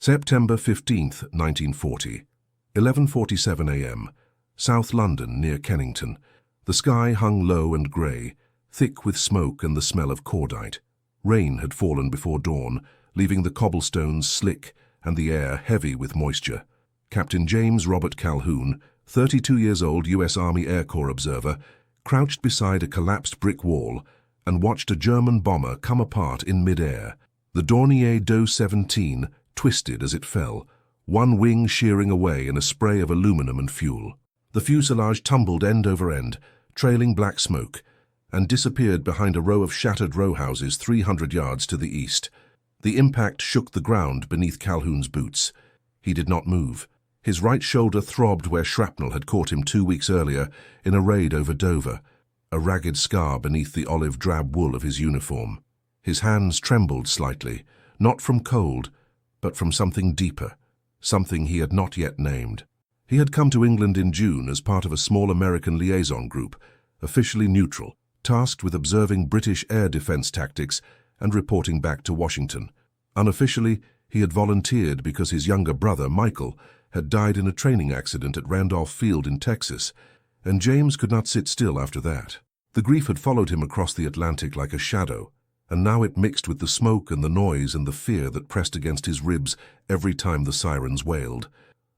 September 15th, 1940. 11:47 a.m. South London, near Kennington. The sky hung low and grey, thick with smoke and the smell of cordite. Rain had fallen before dawn, leaving the cobblestones slick and the air heavy with moisture. Captain James Calhoun, 32 years old U.S. Army Air Corps observer, crouched beside a collapsed brick wall and watched a German bomber come apart in mid-air. The Dornier Do-17 twisted as it fell, one wing shearing away in a spray of aluminum and fuel. The fuselage tumbled end over end, trailing black smoke, and disappeared behind a row of shattered row houses 300 yards to the east. The impact shook the ground beneath Calhoun's boots. He did not move. His right shoulder throbbed where shrapnel had caught him 2 weeks earlier in a raid over Dover, a ragged scar beneath the olive-drab wool of his uniform. His hands trembled slightly, not from cold, but from something deeper, something he had not yet named. He had come to England in June as part of a small American liaison group, officially neutral, tasked with observing British air defense tactics and reporting back to Washington. Unofficially, he had volunteered because his younger brother, Michael, had died in a training accident at Randolph Field in Texas, and James could not sit still after that. The grief had followed him across the Atlantic like a shadow, and now it mixed with the smoke and the noise and the fear that pressed against his ribs every time the sirens wailed.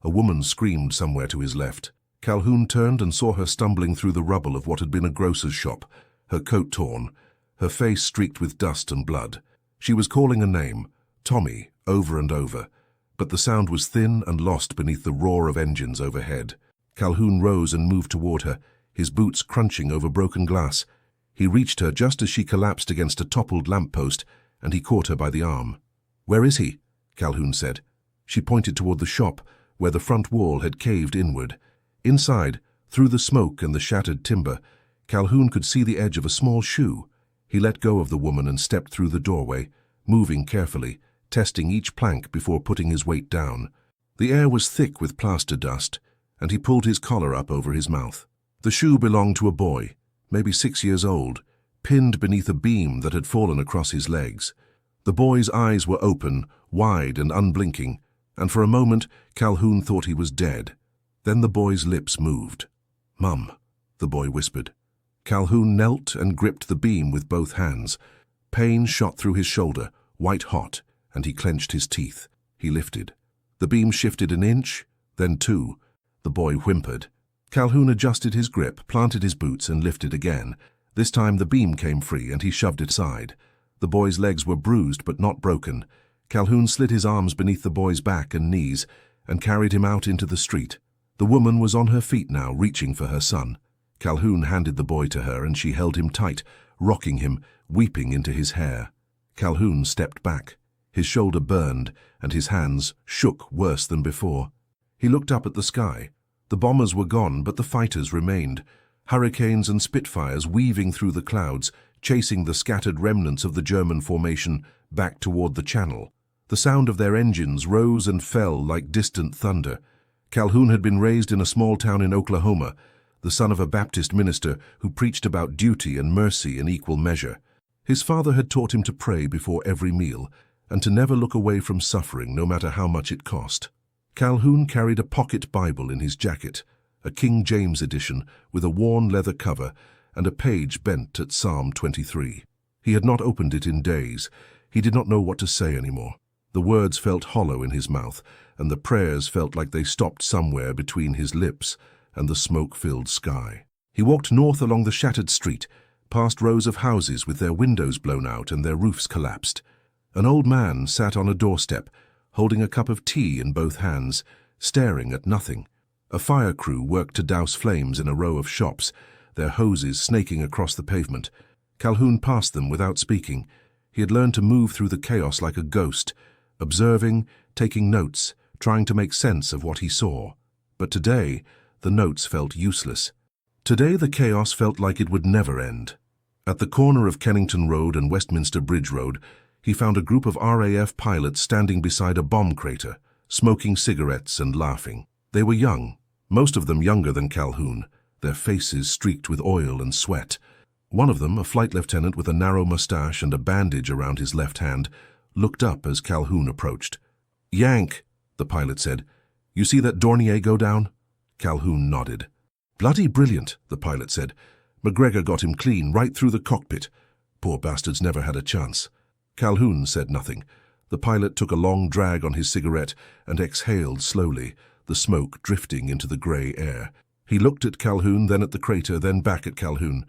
A woman screamed somewhere to his left. Calhoun turned and saw her stumbling through the rubble of what had been a grocer's shop, her coat torn, her face streaked with dust and blood. She was calling a name, Tommy, over and over, but the sound was thin and lost beneath the roar of engines overhead. Calhoun rose and moved toward her, his boots crunching over broken glass. He reached her just as she collapsed against a toppled lamppost, and he caught her by the arm. "Where is he?" Calhoun said. She pointed toward the shop, where the front wall had caved inward. Inside, through the smoke and the shattered timber, Calhoun could see the edge of a small shoe. He let go of the woman and stepped through the doorway, moving carefully, testing each plank before putting his weight down. The air was thick with plaster dust, and he pulled his collar up over his mouth. The shoe belonged to a boy, maybe 6 years old, pinned beneath a beam that had fallen across his legs. The boy's eyes were open, wide and unblinking, and for a moment Calhoun thought he was dead. Then the boy's lips moved. "Mum," the boy whispered. Calhoun knelt and gripped the beam with both hands. Pain shot through his shoulder, white hot, and he clenched his teeth. He lifted. The beam shifted an inch, then 2. The boy whimpered. Calhoun adjusted his grip, planted his boots, and lifted again. This time the beam came free, and he shoved it aside. The boy's legs were bruised but not broken. Calhoun slid his arms beneath the boy's back and knees and carried him out into the street. The woman was on her feet now, reaching for her son. Calhoun handed the boy to her, and she held him tight, rocking him, weeping into his hair. Calhoun stepped back. His shoulder burned, and his hands shook worse than before. He looked up at the sky. The bombers were gone, but the fighters remained. Hurricanes and Spitfires weaving through the clouds, chasing the scattered remnants of the German formation back toward the Channel. The sound of their engines rose and fell like distant thunder. Calhoun had been raised in a small town in Oklahoma, the son of a Baptist minister who preached about duty and mercy in equal measure. His father had taught him to pray before every meal and to never look away from suffering, no matter how much it cost. Calhoun carried a pocket Bible in his jacket, a King James edition with a worn leather cover and a page bent at Psalm 23. He had not opened it in days. He did not know what to say anymore. The words felt hollow in his mouth, and the prayers felt like they stopped somewhere between his lips and the smoke-filled sky. He walked north along the shattered street, past rows of houses with their windows blown out and their roofs collapsed. An old man sat on a doorstep, holding a cup of tea in both hands, staring at nothing. A fire crew worked to douse flames in a row of shops, their hoses snaking across the pavement. Calhoun passed them without speaking. He had learned to move through the chaos like a ghost, observing, taking notes, trying to make sense of what he saw. But today, the notes felt useless. Today the chaos felt like it would never end. At the corner of Kennington Road and Westminster Bridge Road, he found a group of RAF pilots standing beside a bomb crater, smoking cigarettes and laughing. They were young, most of them younger than Calhoun, their faces streaked with oil and sweat. One of them, a flight lieutenant with a narrow mustache and a bandage around his left hand, looked up as Calhoun approached. "Yank," the pilot said. "You see that Dornier go down?" Calhoun nodded. "Bloody brilliant," the pilot said. "McGregor got him clean, right through the cockpit. Poor bastard's never had a chance." Calhoun said nothing. The pilot took a long drag on his cigarette and exhaled slowly, the smoke drifting into the grey air. He looked at Calhoun, then at the crater, then back at Calhoun.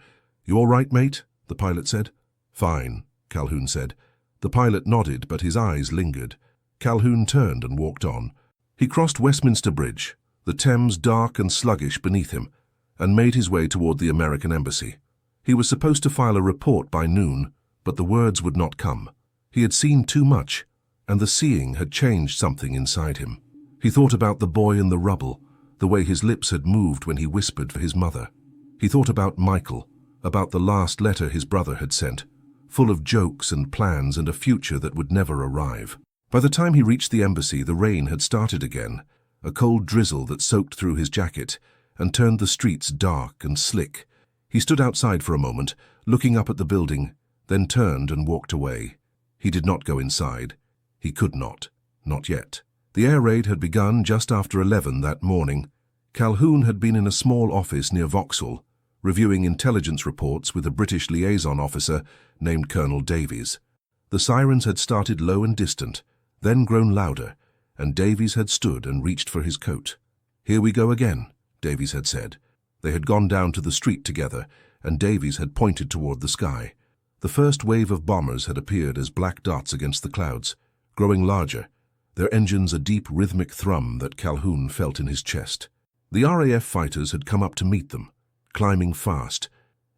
"You all right, mate?" the pilot said. "Fine," Calhoun said. The pilot nodded, but his eyes lingered. Calhoun turned and walked on. He crossed Westminster Bridge, the Thames dark and sluggish beneath him, and made his way toward the American embassy. He was supposed to file a report by noon, but the words would not come. He had seen too much, and the seeing had changed something inside him. He thought about the boy in the rubble, the way his lips had moved when he whispered for his mother. He thought about Michael, about the last letter his brother had sent, full of jokes and plans and a future that would never arrive. By the time he reached the embassy, the rain had started again, a cold drizzle that soaked through his jacket and turned the streets dark and slick. He stood outside for a moment, looking up at the building, then turned and walked away. He did not go inside. He could not yet. The air raid had begun just after 11 that morning. Calhoun had been in a small office near Vauxhall, reviewing intelligence reports with a British liaison officer named Colonel Davies. The sirens had started low and distant, then grown louder, and Davies had stood and reached for his coat. "Here we go again," Davies had said. They had gone down to the street together, and Davies had pointed toward the sky. The first wave of bombers had appeared as black dots against the clouds, growing larger, their engines a deep rhythmic thrum that Calhoun felt in his chest. The RAF fighters had come up to meet them, climbing fast,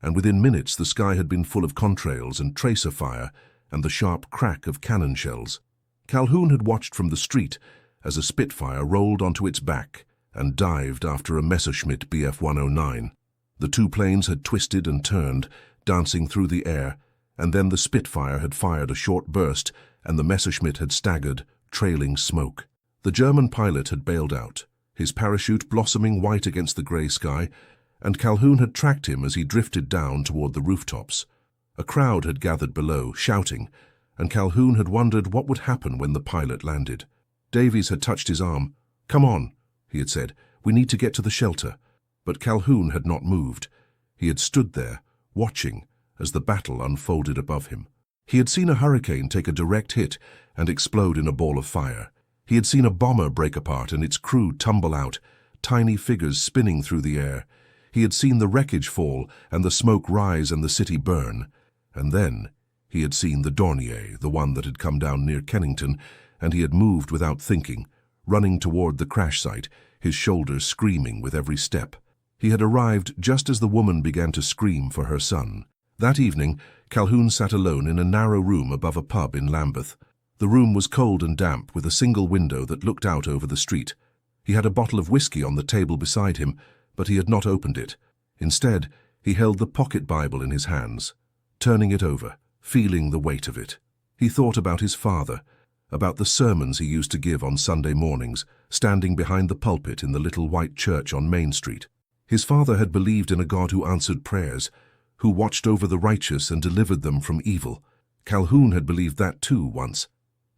and within minutes the sky had been full of contrails and tracer fire and the sharp crack of cannon shells. Calhoun had watched from the street as a Spitfire rolled onto its back and dived after a Messerschmitt Bf 109. The two planes had twisted and turned, dancing through the air, and then the Spitfire had fired a short burst and the Messerschmitt had staggered, trailing smoke. The German pilot had bailed out, his parachute blossoming white against the grey sky, and Calhoun had tracked him as he drifted down toward the rooftops. A crowd had gathered below, shouting, and Calhoun had wondered what would happen when the pilot landed. Davies had touched his arm. "Come on," he had said. "We need to get to the shelter." But Calhoun had not moved. He had stood there, watching, as the battle unfolded above him. He had seen a hurricane take a direct hit and explode in a ball of fire. He had seen a bomber break apart and its crew tumble out, tiny figures spinning through the air. He had seen the wreckage fall and the smoke rise and the city burn. And then he had seen the Dornier, the one that had come down near Kennington, and he had moved without thinking, running toward the crash site, his shoulders screaming with every step. He had arrived just as the woman began to scream for her son. That evening, Calhoun sat alone in a narrow room above a pub in Lambeth. The room was cold and damp, with a single window that looked out over the street. He had a bottle of whiskey on the table beside him, but he had not opened it. Instead, he held the pocket Bible in his hands, turning it over, feeling the weight of it. He thought about his father, about the sermons he used to give on Sunday mornings, standing behind the pulpit in the little white church on Main Street. His father had believed in a God who answered prayers, who watched over the righteous and delivered them from evil. Calhoun had believed that too once,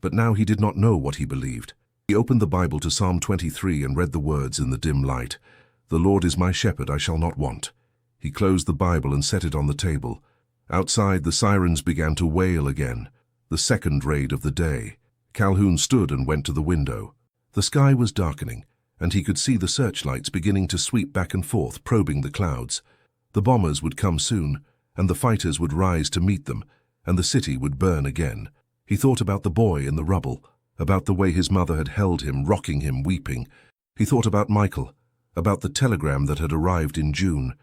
but now he did not know what he believed. He opened the Bible to Psalm 23 and read the words in the dim light. "The Lord is my shepherd, I shall not want." He closed the Bible and set it on the table. Outside, the sirens began to wail again, the second raid of the day. Calhoun stood and went to the window. The sky was darkening, and he could see the searchlights beginning to sweep back and forth, probing the clouds. The bombers would come soon, and the fighters would rise to meet them, and the city would burn again. He thought about the boy in the rubble, about the way his mother had held him, rocking him, weeping. He thought about Michael, about the telegram that had arrived in June,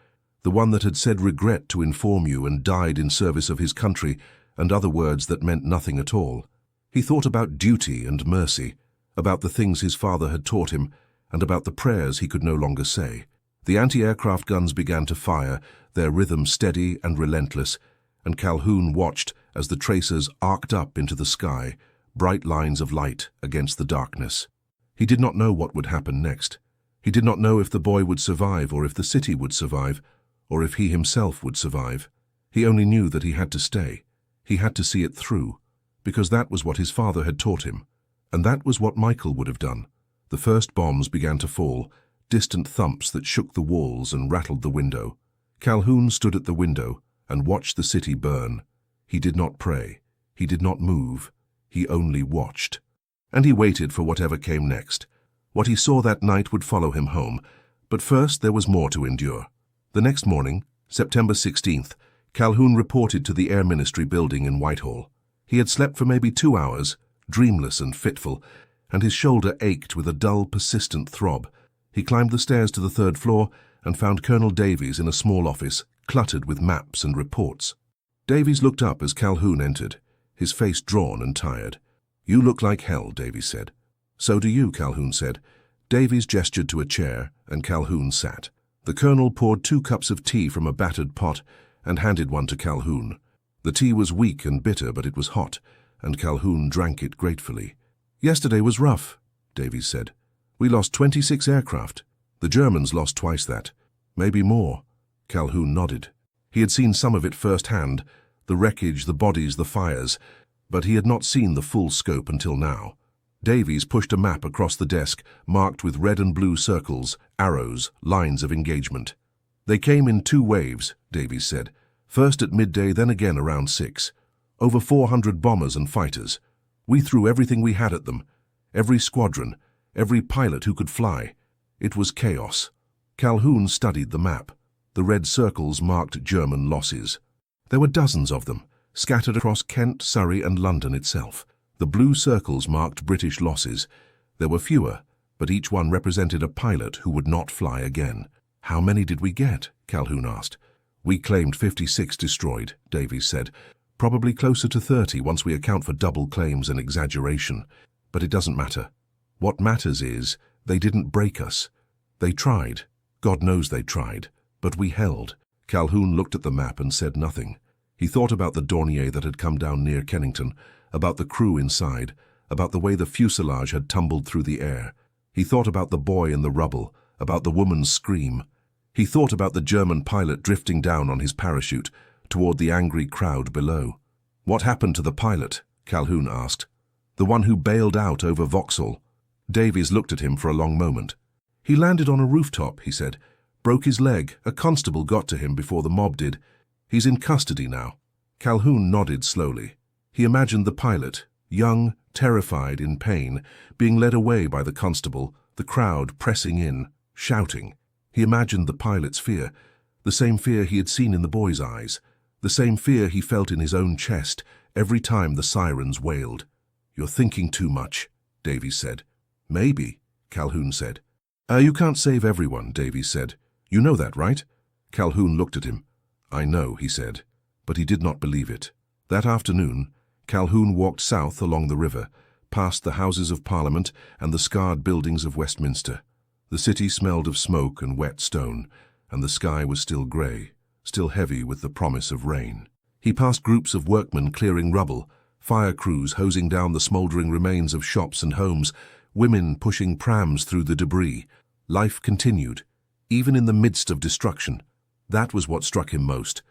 the one that had said regret to inform you and died in service of his country, and other words that meant nothing at all. He thought about duty and mercy, about the things his father had taught him, and about the prayers he could no longer say. The anti-aircraft guns began to fire, their rhythm steady and relentless, and Calhoun watched as the tracers arced up into the sky, bright lines of light against the darkness. He did not know what would happen next. He did not know if the boy would survive, or if the city would survive, or if he himself would survive. He only knew that he had to stay. He had to see it through, because that was what his father had taught him. And that was what Michael would have done. The first bombs began to fall, distant thumps that shook the walls and rattled the window. Calhoun stood at the window and watched the city burn. He did not pray. He did not move. He only watched. And he waited for whatever came next. What he saw that night would follow him home, but first there was more to endure. The next morning, September 16th, Calhoun reported to the Air Ministry building in Whitehall. He had slept for maybe 2 hours, dreamless and fitful, and his shoulder ached with a dull, persistent throb. He climbed the stairs to the 3rd floor and found Colonel Davies in a small office, cluttered with maps and reports. Davies looked up as Calhoun entered, his face drawn and tired. "You look like hell," Davies said. "So do you," Calhoun said. Davies gestured to a chair, and Calhoun sat. The colonel poured 2 cups of tea from a battered pot and handed one to Calhoun. The tea was weak and bitter, but it was hot, and Calhoun drank it gratefully. "Yesterday was rough," Davies said. "We lost 26 aircraft. The Germans lost twice that. Maybe more." Calhoun nodded. He had seen some of it firsthand, the wreckage, the bodies, the fires, but he had not seen the full scope until now. Davies pushed a map across the desk, marked with red and blue circles, arrows, lines of engagement. "They came in 2 waves," Davies said. "First at midday, then again around 6. Over 400 bombers and fighters. We threw everything we had at them. Every squadron, every pilot who could fly. It was chaos." Calhoun studied the map. The red circles marked German losses. There were dozens of them, scattered across Kent, Surrey, and London itself. The blue circles marked British losses. There were fewer, but each one represented a pilot who would not fly again. "How many did we get?" Calhoun asked. "We claimed 56 destroyed," Davies said. "Probably closer to 30 once we account for double claims and exaggeration. But it doesn't matter. What matters is they didn't break us. They tried. God knows they tried. But we held." Calhoun looked at the map and said nothing. He thought about the Dornier that had come down near Kennington, about the crew inside, about the way the fuselage had tumbled through the air. He thought about the boy in the rubble, about the woman's scream. He thought about the German pilot drifting down on his parachute, toward the angry crowd below. "What happened to the pilot?" Calhoun asked. "The one who bailed out over Vauxhall." Davies looked at him for a long moment. "He landed on a rooftop," he said. "Broke his leg. A constable got to him before the mob did. He's in custody now." Calhoun nodded slowly. He imagined the pilot, young, terrified, in pain, being led away by the constable, the crowd pressing in, shouting. He imagined the pilot's fear, the same fear he had seen in the boy's eyes, the same fear he felt in his own chest every time the sirens wailed. "You're thinking too much," Davies said. "Maybe," Calhoun said. You can't save everyone," Davies said. "You know that, right?" Calhoun looked at him. "I know," he said, but he did not believe it. That afternoon, Calhoun walked south along the river, past the Houses of Parliament and the scarred buildings of Westminster. The city smelled of smoke and wet stone, and the sky was still grey, still heavy with the promise of rain. He passed groups of workmen clearing rubble, fire crews hosing down the smouldering remains of shops and homes, women pushing prams through the debris. Life continued, even in the midst of destruction. That was what struck him most.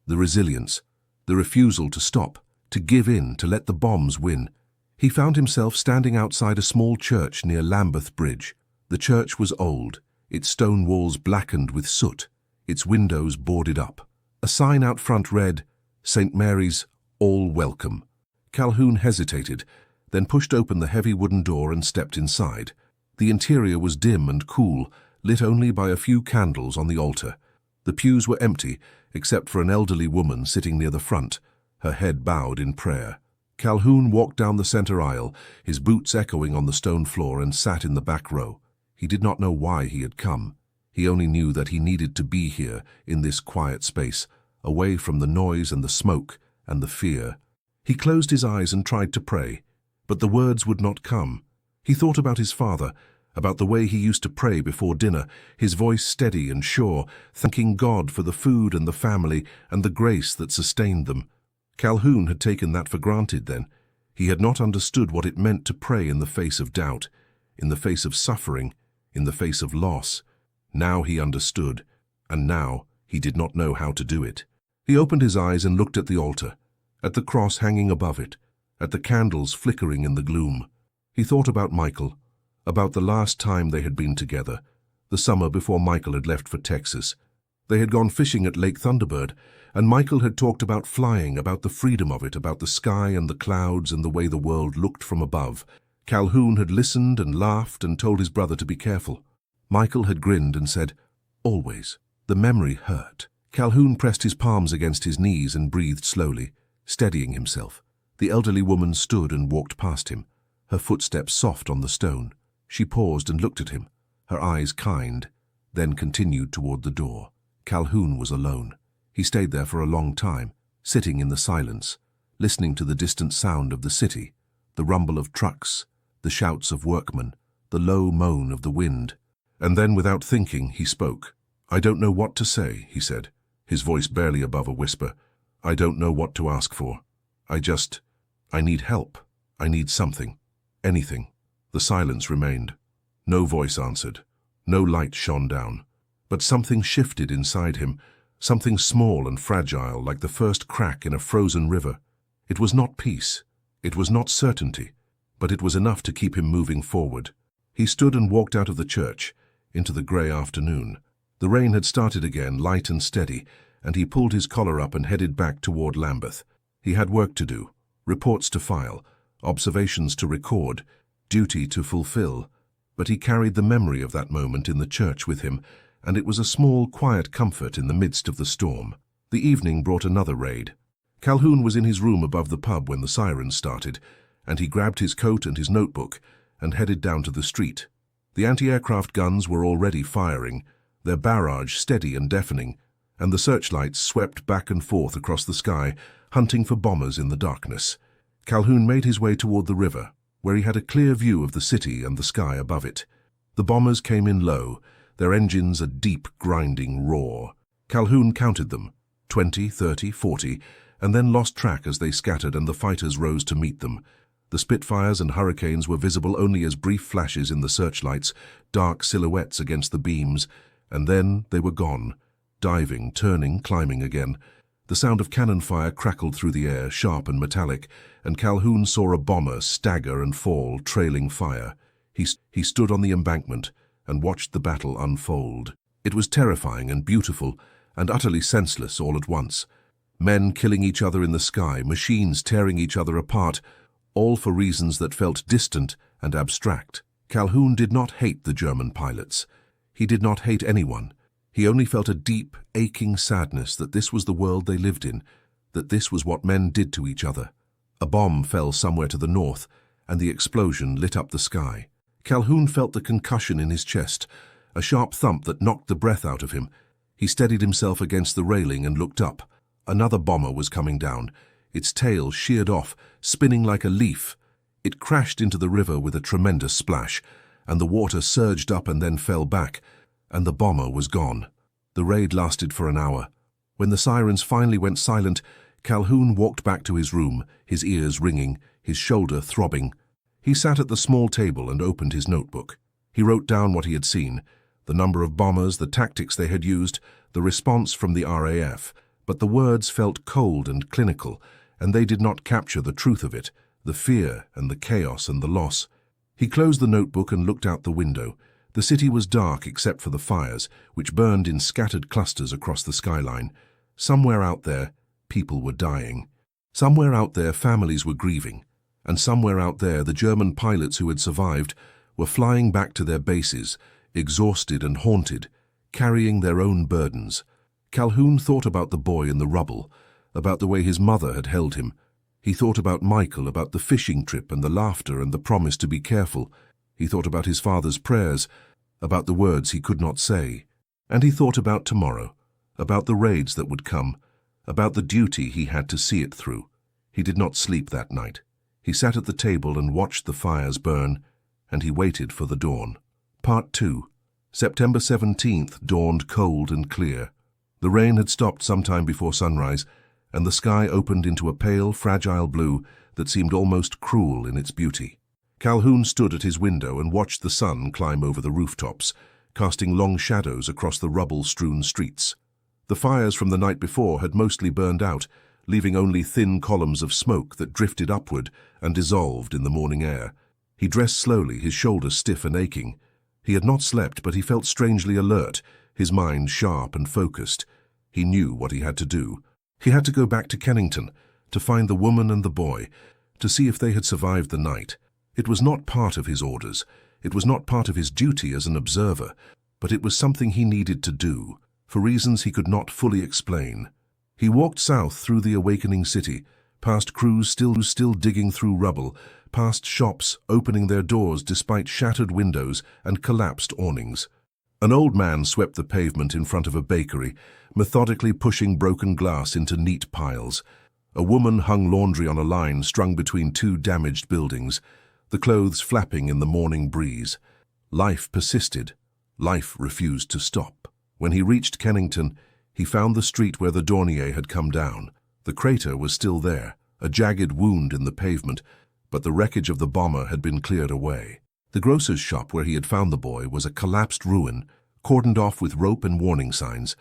The resilience, the refusal to stop, to give in, to let the bombs win. He found himself standing outside a small church near Lambeth Bridge. The church was old, its stone walls blackened with soot, its windows boarded up. A sign out front read, "St. Mary's, all welcome." Calhoun hesitated, then pushed open the heavy wooden door and stepped inside. The interior was dim and cool, lit only by a few candles on the altar. The pews were empty, except for an elderly woman sitting near the front, her head bowed in prayer. Calhoun walked down the center aisle, his boots echoing on the stone floor, and sat in the back row. He did not know why he had come. He only knew that he needed to be here, in this quiet space, away from the noise and the smoke and the fear. He closed his eyes and tried to pray, but the words would not come. He thought about his father, about the way he used to pray before dinner, his voice steady and sure, thanking God for the food and the family and the grace that sustained them. Calhoun had taken that for granted then. He had not understood what it meant to pray in the face of doubt, in the face of suffering, in the face of loss. Now he understood, and now he did not know how to do it. He opened his eyes and looked at the altar, at the cross hanging above it, at the candles flickering in the gloom. He thought about Michael, about the last time they had been together, the summer before Michael had left for Texas. They had gone fishing at Lake Thunderbird, and Michael had talked about flying, about the freedom of it, about the sky and the clouds and the way the world looked from above. Calhoun had listened and laughed and told his brother to be careful. Michael had grinned and said, "Always." The memory hurt. Calhoun pressed his palms against his knees and breathed slowly, steadying himself. The elderly woman stood and walked past him, her footsteps soft on the stone. She paused and looked at him, her eyes kind, then continued toward the door. Calhoun was alone. He stayed there for a long time, sitting in the silence, listening to the distant sound of the city, the rumble of trucks, the shouts of workmen, the low moan of the wind. And then, without thinking, he spoke. "I don't know what to say," he said, his voice barely above a whisper. "I don't know what to ask for. I need help. I need something. Anything." The silence remained. No voice answered. No light shone down. But something shifted inside him, something small and fragile, like the first crack in a frozen river. It was not peace. It was not certainty. But it was enough to keep him moving forward. He stood and walked out of the church, into the grey afternoon. The rain had started again, light and steady, and he pulled his collar up and headed back toward Lambeth. He had work to do, reports to file, observations to record, duty to fulfill. But he carried the memory of that moment in the church with him, and it was a small, quiet comfort in the midst of the storm. The evening brought another raid. Calhoun was in his room above the pub when the sirens started, and he grabbed his coat and his notebook and headed down to the street. The anti-aircraft guns were already firing, their barrage steady and deafening, and the searchlights swept back and forth across the sky, hunting for bombers in the darkness. Calhoun made his way toward the river, where he had a clear view of the city and the sky above it. The bombers came in low, their engines a deep, grinding roar. Calhoun counted them, 20, 30, 40, and then lost track as they scattered and the fighters rose to meet them. The Spitfires and Hurricanes were visible only as brief flashes in the searchlights, dark silhouettes against the beams, and then they were gone, diving, turning, climbing again. The sound of cannon fire crackled through the air, sharp and metallic, and Calhoun saw a bomber stagger and fall, trailing fire. He stood on the embankment and watched the battle unfold. It was terrifying and beautiful, and utterly senseless all at once. Men killing each other in the sky, machines tearing each other apart, all for reasons that felt distant and abstract. Calhoun did not hate the German pilots. He did not hate anyone. He only felt a deep, aching sadness that this was the world they lived in, that this was what men did to each other. A bomb fell somewhere to the north, and the explosion lit up the sky. Calhoun felt the concussion in his chest, a sharp thump that knocked the breath out of him. He steadied himself against the railing and looked up. Another bomber was coming down, its tail sheared off, spinning like a leaf. It crashed into the river with a tremendous splash, and the water surged up and then fell back, and the bomber was gone. The raid lasted for an hour. When the sirens finally went silent, Calhoun walked back to his room, his ears ringing, his shoulder throbbing. He sat at the small table and opened his notebook. He wrote down what he had seen, the number of bombers, the tactics they had used, the response from the RAF, but the words felt cold and clinical, and they did not capture the truth of it, the fear and the chaos and the loss. He closed the notebook and looked out the window. The city was dark except for the fires, which burned in scattered clusters across the skyline. Somewhere out there, people were dying. Somewhere out there, families were grieving. And somewhere out there, the German pilots who had survived were flying back to their bases, exhausted and haunted, carrying their own burdens. Calhoun thought about the boy in the rubble, about the way his mother had held him. He thought about Michael, about the fishing trip and the laughter and the promise to be careful. He thought about his father's prayers, about the words he could not say. And he thought about tomorrow, about the raids that would come, about the duty he had to see it through. He did not sleep that night. He sat at the table and watched the fires burn, and he waited for the dawn. Part 2. September 17th dawned cold and clear. The rain had stopped sometime before sunrise, and the sky opened into a pale, fragile blue that seemed almost cruel in its beauty. Calhoun stood at his window and watched the sun climb over the rooftops, casting long shadows across the rubble-strewn streets. The fires from the night before had mostly burned out, leaving only thin columns of smoke that drifted upward and dissolved in the morning air. He dressed slowly, his shoulders stiff and aching. He had not slept, but he felt strangely alert, his mind sharp and focused. He knew what he had to do. He had to go back to Kennington, to find the woman and the boy, to see if they had survived the night. It was not part of his orders. It was not part of his duty as an observer, but it was something he needed to do, for reasons he could not fully explain. He walked south through the awakening city, past crews still digging through rubble, past shops opening their doors despite shattered windows and collapsed awnings. An old man swept the pavement in front of a bakery, methodically pushing broken glass into neat piles. A woman hung laundry on a line strung between two damaged buildings, the clothes flapping in the morning breeze. Life persisted. Life refused to stop. When he reached Kennington, he found the street where the Dornier had come down. The crater was still there, a jagged wound in the pavement, but the wreckage of the bomber had been cleared away. The grocer's shop where he had found the boy was a collapsed ruin, cordoned off with rope and warning signs.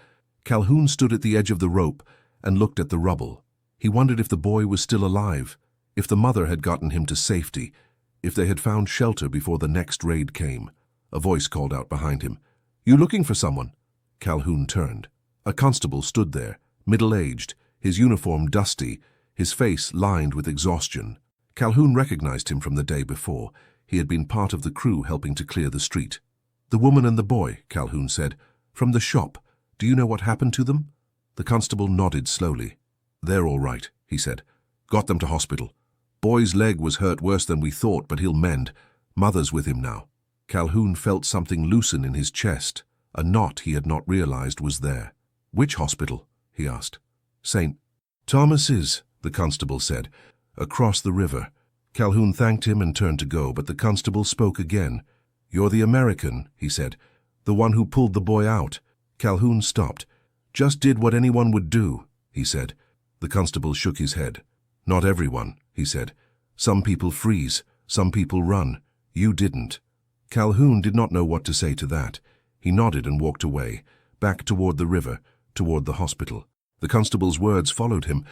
Calhoun stood at the edge of the rope and looked at the rubble. He wondered if the boy was still alive, if the mother had gotten him to safety, if they had found shelter before the next raid came. A voice called out behind him. "You looking for someone?" Calhoun turned. A constable stood there, middle-aged, his uniform dusty, his face lined with exhaustion. Calhoun recognized him from the day before. He had been part of the crew helping to clear the street. "The woman and the boy," Calhoun said. "From the shop. Do you know what happened to them?" The constable nodded slowly. "They're all right," he said. "Got them to hospital. Boy's leg was hurt worse than we thought, but he'll mend. Mother's with him now." Calhoun felt something loosen in his chest. A knot he had not realized was there. "Which hospital?" he asked. "St. Thomas's," the constable said. "Across the river." Calhoun thanked him and turned to go, but the constable spoke again. "You're the American," he said. "The one who pulled the boy out." Calhoun stopped. "Just did what anyone would do," he said. The constable shook his head. "Not everyone," he said. "Some people freeze, some people run. You didn't." Calhoun did not know what to say to that. He nodded and walked away, back toward the river, toward the hospital. The constable's words followed him,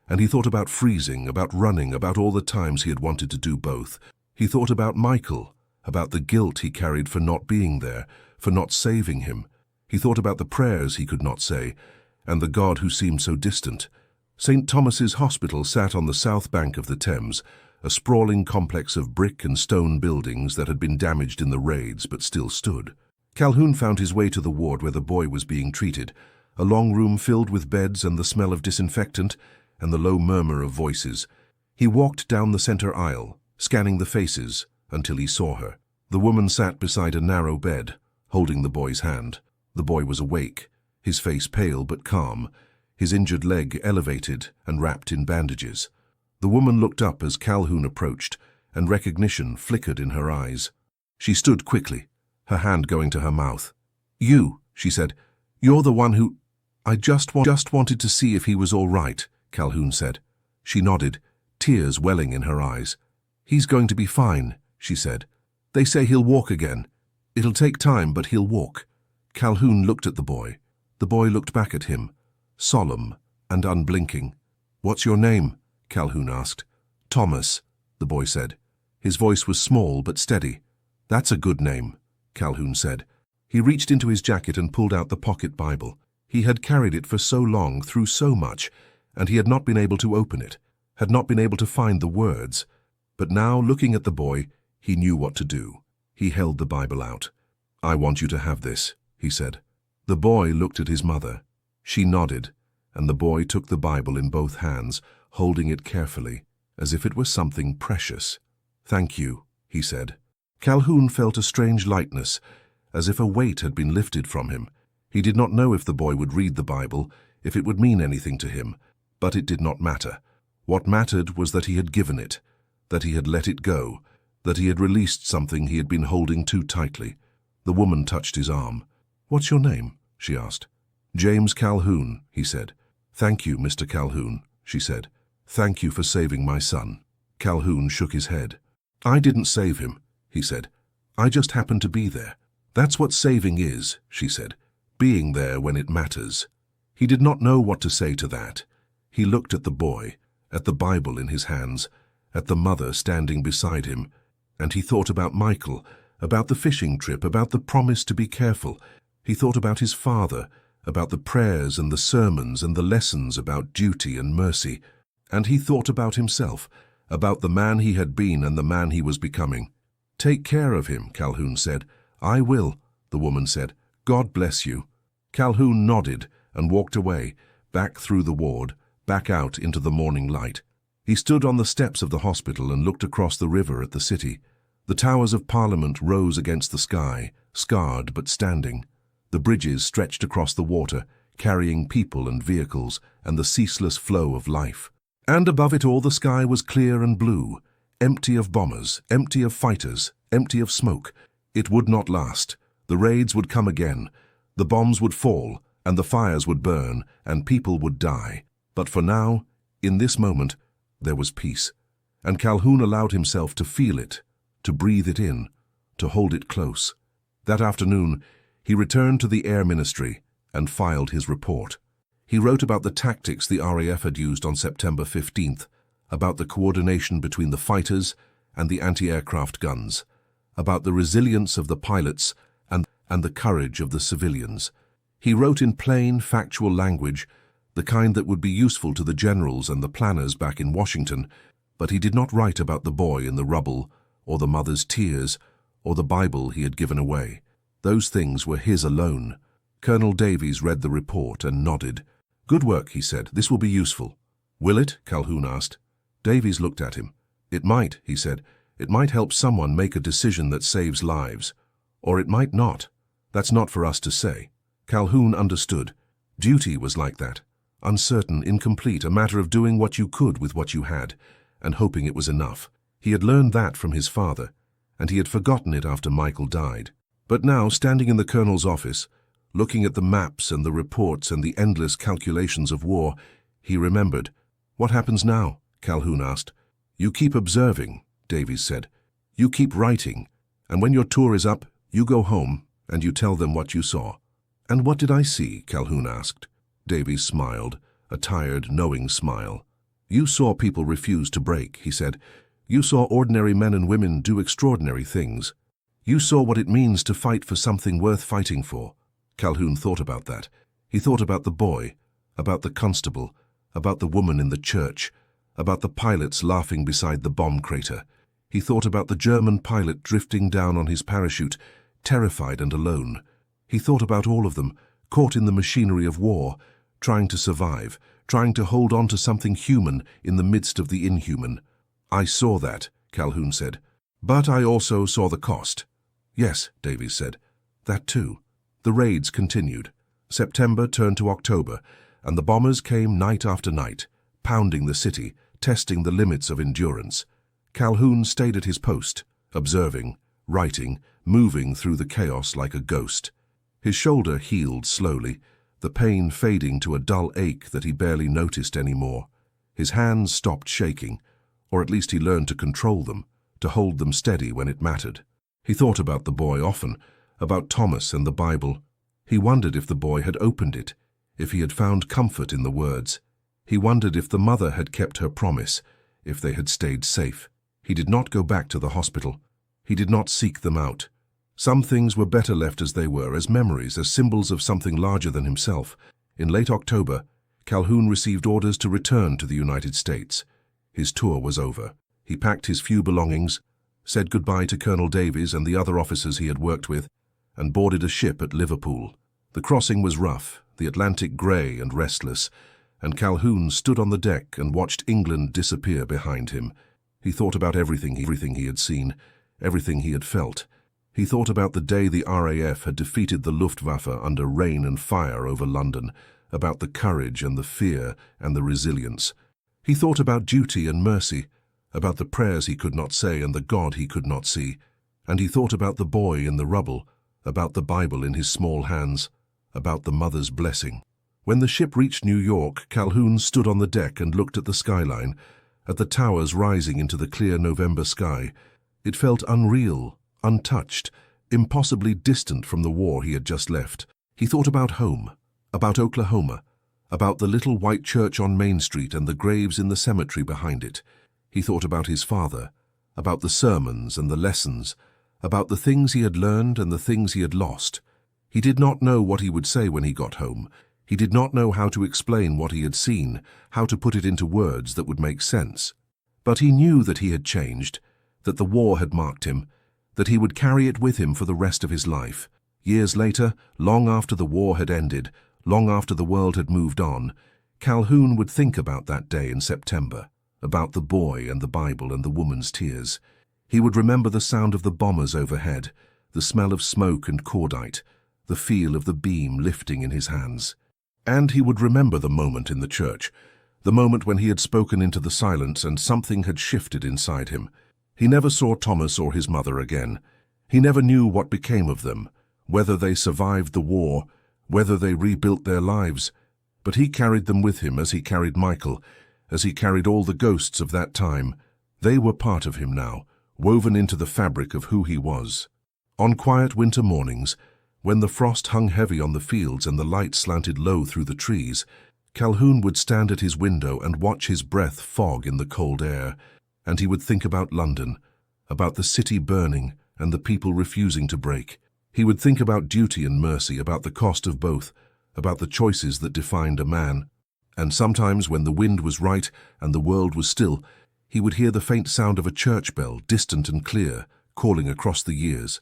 and he thought about freezing, about running, about all the times he had wanted to do both. He thought about Michael, about the guilt he carried for not being there, for not saving him. He thought about the prayers he could not say, and the God who seemed so distant. St. Thomas's Hospital sat on the south bank of the Thames, a sprawling complex of brick and stone buildings that had been damaged in the raids but still stood. Calhoun found his way to the ward where the boy was being treated, a long room filled with beds and the smell of disinfectant and the low murmur of voices. He walked down the center aisle, scanning the faces, until he saw her. The woman sat beside a narrow bed, holding the boy's hand. The boy was awake, his face pale but calm, his injured leg elevated and wrapped in bandages. The woman looked up as Calhoun approached, and recognition flickered in her eyes. She stood quickly, her hand going to her mouth. "You," she said. "You're the one who—" "I just wanted to see if he was all right," Calhoun said. She nodded, tears welling in her eyes. "He's going to be fine," she said. "They say he'll walk again. It'll take time, but he'll walk." Calhoun looked at the boy. The boy looked back at him, solemn and unblinking. "What's your name?" Calhoun asked. "Thomas," the boy said. His voice was small but steady. "That's a good name," Calhoun said. He reached into his jacket and pulled out the pocket Bible. He had carried it for so long, through so much, and he had not been able to open it, had not been able to find the words. But now, looking at the boy, he knew what to do. He held the Bible out. "I want you to have this," he said. The boy looked at his mother. She nodded, and the boy took the Bible in both hands, holding it carefully, as if it were something precious. "Thank you," he said. Calhoun felt a strange lightness, as if a weight had been lifted from him. He did not know if the boy would read the Bible, if it would mean anything to him, but it did not matter. What mattered was that he had given it, that he had let it go, that he had released something he had been holding too tightly. The woman touched his arm. "What's your name?" she asked. "James Calhoun," he said. "Thank you, Mr. Calhoun," she said. "Thank you for saving my son." Calhoun shook his head. "I didn't save him," he said. "I just happened to be there." "That's what saving is," she said. "Being there when it matters." He did not know what to say to that. He looked at the boy, at the Bible in his hands, at the mother standing beside him. And he thought about Michael, about the fishing trip, about the promise to be careful. He thought about his father, about the prayers and the sermons and the lessons about duty and mercy. And he thought about himself, about the man he had been and the man he was becoming. "Take care of him," Calhoun said. "I will," the woman said. "God bless you." Calhoun nodded and walked away, back through the ward, back out into the morning light. He stood on the steps of the hospital and looked across the river at the city. The towers of Parliament rose against the sky, scarred but standing. The bridges stretched across the water, carrying people and vehicles and the ceaseless flow of life. And above it all the sky was clear and blue, empty of bombers, empty of fighters, empty of smoke. It would not last. The raids would come again. The bombs would fall, and the fires would burn, and people would die. But for now, in this moment, there was peace. And Calhoun allowed himself to feel it, to breathe it in, to hold it close. That afternoon, he returned to the Air Ministry and filed his report. He wrote about the tactics the RAF had used on September 15th, about the coordination between the fighters and the anti-aircraft guns, about the resilience of the pilots and the courage of the civilians. He wrote in plain, factual language, the kind that would be useful to the generals and the planners back in Washington, but he did not write about the boy in the rubble, or the mother's tears, or the Bible he had given away. Those things were his alone. Colonel Davies read the report and nodded. "Good work," he said. "This will be useful." "Will it?" Calhoun asked. Davies looked at him. "It might," he said. "It might help someone make a decision that saves lives. Or it might not. That's not for us to say." Calhoun understood. Duty was like that. Uncertain, incomplete, a matter of doing what you could with what you had, and hoping it was enough. He had learned that from his father, and he had forgotten it after Michael died. But now, standing in the colonel's office, looking at the maps and the reports and the endless calculations of war, he remembered. "What happens now?" Calhoun asked. "You keep observing," Davies said. "You keep writing, and when your tour is up, you go home and you tell them what you saw." "And what did I see?" Calhoun asked. Davies smiled, a tired, knowing smile. "You saw people refuse to break," he said. "You saw ordinary men and women do extraordinary things. You saw what it means to fight for something worth fighting for." Calhoun thought about that. He thought about the boy, about the constable, about the woman in the church, about the pilots laughing beside the bomb crater. He thought about the German pilot drifting down on his parachute, terrified and alone. He thought about all of them, caught in the machinery of war, trying to survive, trying to hold on to something human in the midst of the inhuman. "I saw that," Calhoun said. "But I also saw the cost." "Yes," Davies said. "That too." The raids continued. September turned to October, and the bombers came night after night, pounding the city, testing the limits of endurance. Calhoun stayed at his post, observing, writing, moving through the chaos like a ghost. His shoulder healed slowly, the pain fading to a dull ache that he barely noticed anymore. His hands stopped shaking, or at least he learned to control them, to hold them steady when it mattered. He thought about the boy often, about Thomas and the Bible. He wondered if the boy had opened it, if he had found comfort in the words. He wondered if the mother had kept her promise, if they had stayed safe. He did not go back to the hospital. He did not seek them out. Some things were better left as they were, as memories, as symbols of something larger than himself. In late October, Calhoun received orders to return to the United States. His tour was over. He packed his few belongings, said goodbye to Colonel Davies and the other officers he had worked with, and boarded a ship at Liverpool. The crossing was rough, the Atlantic grey and restless, and Calhoun stood on the deck and watched England disappear behind him. He thought about everything he had seen, everything he had felt. He thought about the day the RAF had defeated the Luftwaffe under rain and fire over London, about the courage and the fear and the resilience. He thought about duty and mercy, about the prayers he could not say and the God he could not see. And he thought about the boy in the rubble, about the Bible in his small hands, about the mother's blessing. When the ship reached New York, Calhoun stood on the deck and looked at the skyline, at the towers rising into the clear November sky. It felt unreal, untouched, impossibly distant from the war he had just left. He thought about home, about Oklahoma, about the little white church on Main Street and the graves in the cemetery behind it. He thought about his father, about the sermons and the lessons, about the things he had learned and the things he had lost. He did not know what he would say when he got home. He did not know how to explain what he had seen, how to put it into words that would make sense. But he knew that he had changed, that the war had marked him, that he would carry it with him for the rest of his life. Years later, long after the war had ended, long after the world had moved on, Calhoun would think about that day in September, about the boy and the Bible and the woman's tears. He would remember the sound of the bombers overhead, the smell of smoke and cordite, the feel of the beam lifting in his hands. And he would remember the moment in the church, the moment when he had spoken into the silence and something had shifted inside him. He never saw Thomas or his mother again. He never knew what became of them, whether they survived the war, whether they rebuilt their lives. But he carried them with him as he carried Michael, as he carried all the ghosts of that time. They were part of him now, woven into the fabric of who he was. On quiet winter mornings, when the frost hung heavy on the fields and the light slanted low through the trees, Calhoun would stand at his window and watch his breath fog in the cold air, and he would think about London, about the city burning and the people refusing to break. He would think about duty and mercy, about the cost of both, about the choices that defined a man. And sometimes when the wind was right and the world was still, he would hear the faint sound of a church bell, distant and clear, calling across the years.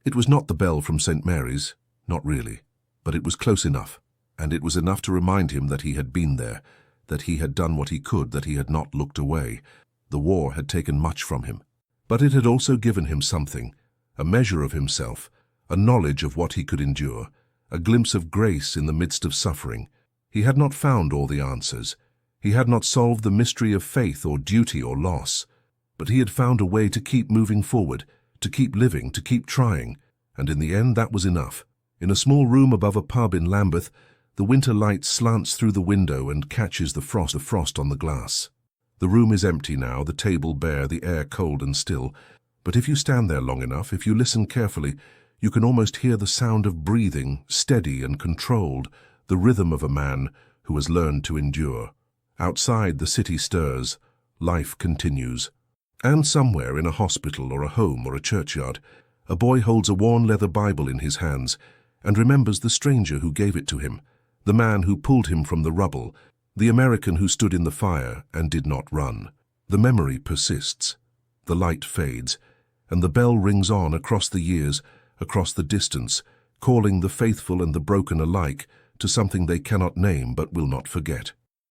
It was not the bell from St. Mary's, not really, but it was close enough, and it was enough to remind him that he had been there, that he had done what he could, that he had not looked away. The war had taken much from him, but it had also given him something, a measure of himself, a knowledge of what he could endure, a glimpse of grace in the midst of suffering. He had not found all the answers. He had not solved the mystery of faith or duty or loss, but he had found a way to keep moving forward, to keep living, to keep trying, and in the end that was enough. In a small room above a pub in Lambeth, the winter light slants through the window and catches the frost on the glass. The room is empty now, the table bare, the air cold and still, but if you stand there long enough, if you listen carefully, you can almost hear the sound of breathing, steady and controlled, the rhythm of a man who has learned to endure. Outside, the city stirs, life continues. And somewhere in a hospital or a home or a churchyard, a boy holds a worn leather Bible in his hands and remembers the stranger who gave it to him, the man who pulled him from the rubble, the American who stood in the fire and did not run. The memory persists, the light fades, and the bell rings on across the years, across the distance, calling the faithful and the broken alike to something they cannot name but will not forget.